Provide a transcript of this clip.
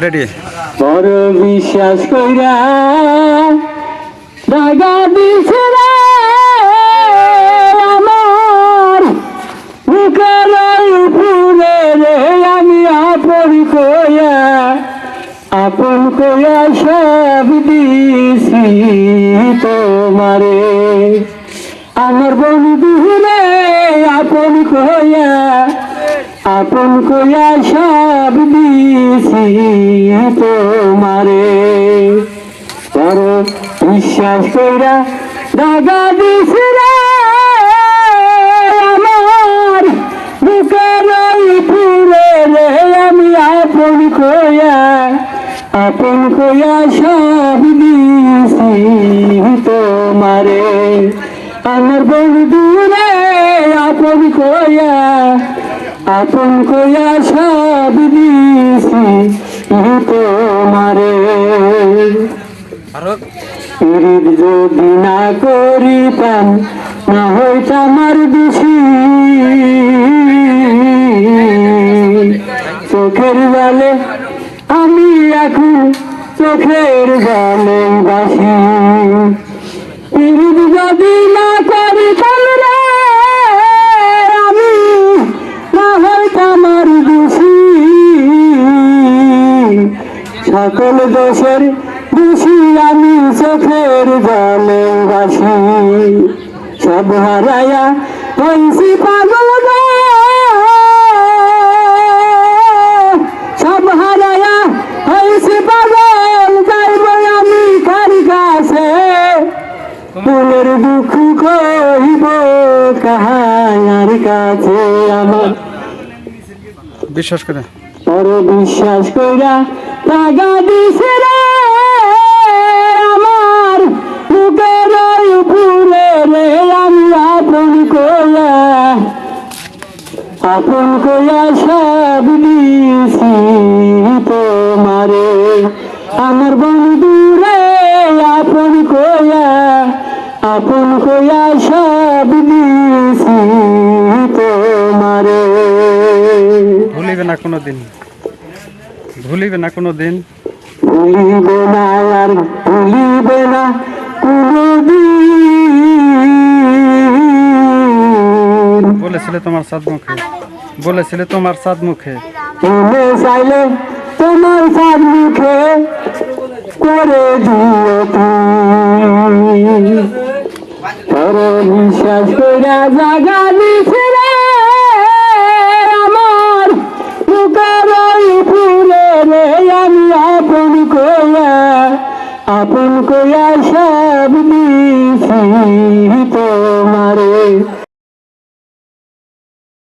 ready বড় বিশ্বাস কইরা দাগা দিছে রে আমার বুকের উপরে রে আমি আপন কইয়া সব দিছি তোমারে আমার বন্ধু রে আপন কইয়া সব দিছি তোমারে বড় বিশ্বাস কইরা দাগা দিছি রে আমার বুকের উপরে রে আমি আপন কইয়া সব দিছি তোমারে আমার বন্ধু রে আপন কইয়া সব দিছি তোমারে পিরিত যদি না করিতাম না হইতাম আর দোষী চোখের জলে আমি এখন চোখের জলে বাসি পিরিত যদি না করিতাম রে আমি না হইতাম আর দোষী সকল দোষের দোষী আমি চোখের জলে বাসি সব হারায়া হইছি পাগল রে সব হারায়া হইছি পাগল যাইব আমি কার কাছে ফুলের দুঃখ কইব কাহার কাছে আমার বিশ্বাস করে বড় বিশ্বাস কইরা দাগা দিছে রে আমার বুকের উপরে রে আমি আপন কইয়া সব দিছি তোমারে আমার বন্ধু রে আপন কইয়া সব দিছি তোমারে ভুলিবে না কোনোদিন ভুলিবে না আর ভুলিবে না কোনদিন বলেছিলে তোমার সাত মুখে তুমি চাইলে তোমার সাত মুখে করে দিও তুমি বিশ্বাস করে জাগা দিছে রে আমার বুকের উপরে রে আমি আপন কইয়া সব দিছি